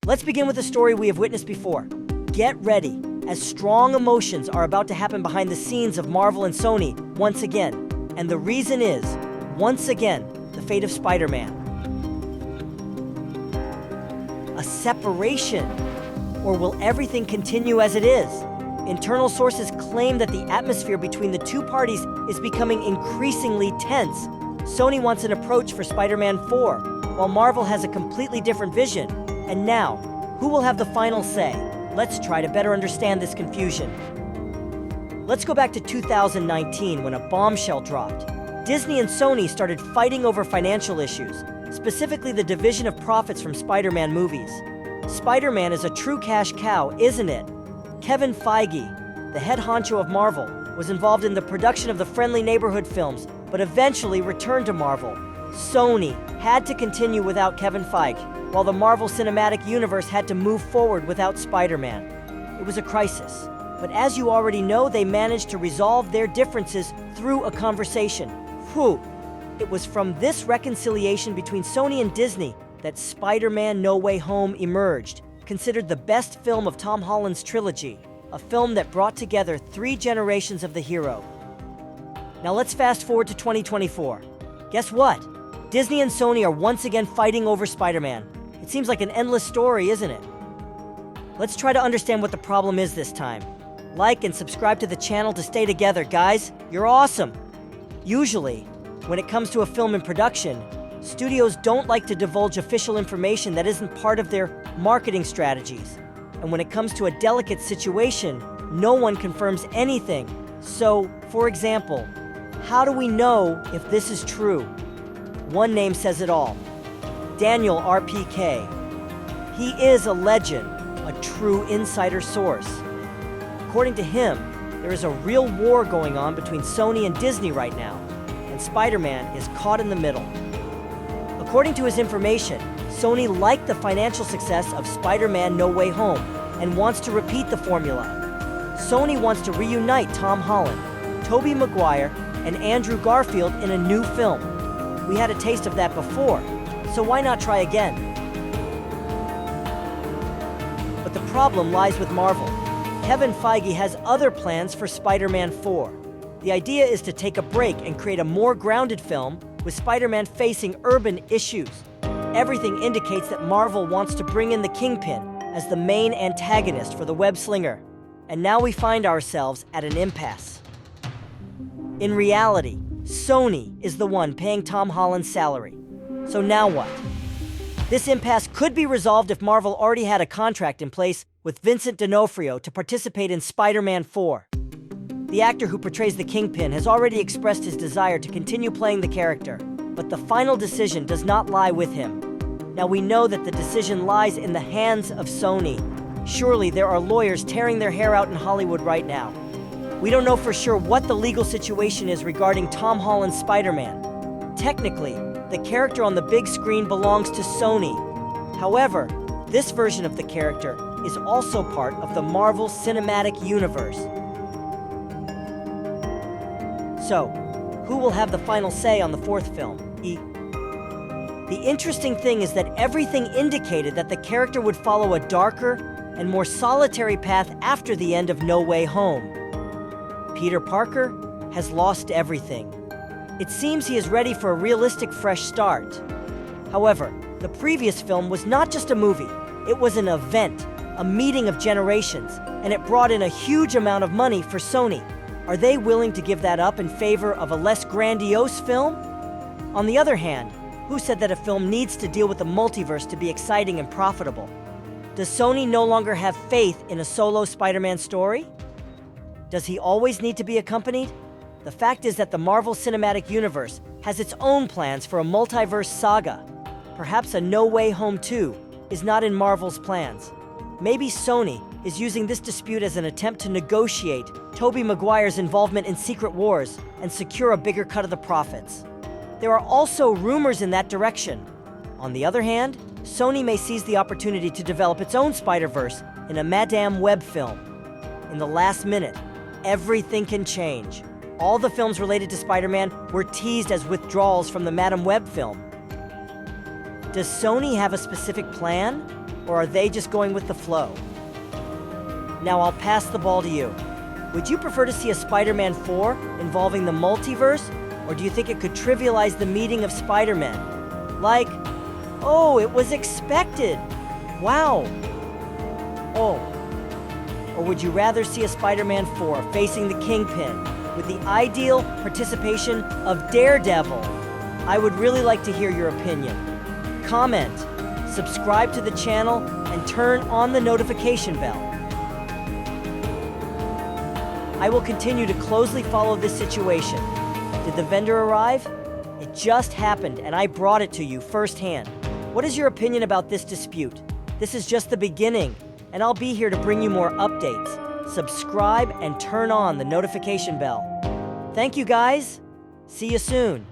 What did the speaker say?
Let's begin with a story we have witnessed before. Get ready, as strong emotions are about to happen behind the scenes of Marvel and Sony once again. And the reason is, once again, the fate of Spider-Man. A separation? Or will everything continue as it is? Internal sources claim that the atmosphere between the two parties is becoming increasingly tense. Sony wants an approach for Spider-Man 4, while Marvel has a completely different vision. And now, who will have the final say? Let's try to better understand this confusion. Let's go back to 2019 when a bombshell dropped. Disney and Sony started fighting over financial issues, specifically the division of profits from Spider-Man movies. Spider-Man is a true cash cow, isn't it? Kevin Feige, the head honcho of Marvel, was involved in the production of the Friendly Neighborhood films, but eventually returned to Marvel. Sony had to continue without Kevin Feige, while the Marvel Cinematic Universe had to move forward without Spider-Man. It was a crisis, but as you already know, they managed to resolve their differences through a conversation. Whew! It was from this reconciliation between Sony and Disney that Spider-Man No Way Home emerged, considered the best film of Tom Holland's trilogy, a film that brought together 3 generations of the hero. Now let's fast forward to 2024. Guess what? Disney and Sony are once again fighting over Spider-Man. It seems like an endless story, isn't it? Let's try to understand what the problem is this time. Like and subscribe to the channel to stay together, guys. You're awesome! Usually, when it comes to a film in production, studios don't like to divulge official information that isn't part of their marketing strategies. And when it comes to a delicate situation, no one confirms anything. So, for example, how do we know if this is true? One name says it all. Daniel RPK. He is a legend, a true insider source. According to him, there is a real war going on between Sony and Disney right now, and Spider-Man is caught in the middle. According to his information, Sony liked the financial success of Spider-Man No Way Home and wants to repeat the formula. Sony wants to reunite Tom Holland, Tobey Maguire, and Andrew Garfield in a new film. We had a taste of that before, so why not try again? But the problem lies with Marvel. Kevin Feige has other plans for Spider-Man 4. The idea is to take a break and create a more grounded film with Spider-Man facing urban issues. Everything indicates that Marvel wants to bring in the Kingpin as the main antagonist for the web slinger. And now we find ourselves at an impasse. In reality, Sony is the one paying Tom Holland's salary. So now what? This impasse could be resolved if Marvel already had a contract in place with Vincent D'Onofrio to participate in Spider-Man 4. The actor who portrays the Kingpin has already expressed his desire to continue playing the character, but the final decision does not lie with him. Now we know that the decision lies in the hands of Sony. Surely there are lawyers tearing their hair out in Hollywood right now. We don't know for sure what the legal situation is regarding Tom Holland's Spider-Man. Technically, the character on the big screen belongs to Sony. However, this version of the character is also part of the Marvel Cinematic Universe. So, who will have the final say on the 4th film? The interesting thing is that everything indicated that the character would follow a darker and more solitary path after the end of No Way Home. Peter Parker has lost everything. It seems he is ready for a realistic fresh start. However, the previous film was not just a movie, it was an event, a meeting of generations, and it brought in a huge amount of money for Sony. Are they willing to give that up in favor of a less grandiose film? On the other hand, who said that a film needs to deal with the multiverse to be exciting and profitable? Does Sony no longer have faith in a solo Spider-Man story? Does he always need to be accompanied? The fact is that the Marvel Cinematic Universe has its own plans for a multiverse saga. Perhaps a No Way Home 2 is not in Marvel's plans. Maybe Sony is using this dispute as an attempt to negotiate Tobey Maguire's involvement in Secret Wars and secure a bigger cut of the profits. There are also rumors in that direction. On the other hand, Sony may seize the opportunity to develop its own Spider-Verse in a Madame Web film. In the last minute, everything can change. All the films related to Spider-Man were teased as withdrawals from the Madame Web film. Does Sony have a specific plan, or are they just going with the flow? Now I'll pass the ball to you. Would you prefer to see a Spider-Man 4 involving the multiverse, or do you think it could trivialize the meeting of Spider-Man? Like, oh, it was expected. Wow. Oh. Or would you rather see a Spider-Man 4 facing the Kingpin with the ideal participation of Daredevil? I would really like to hear your opinion. Comment, subscribe to the channel, and turn on the notification bell. I will continue to closely follow this situation. Did the vendor arrive? It just happened, and I brought it to you firsthand. What is your opinion about this dispute? This is just the beginning, and I'll be here to bring you more updates. Subscribe and turn on the notification bell. Thank you, guys. See you soon.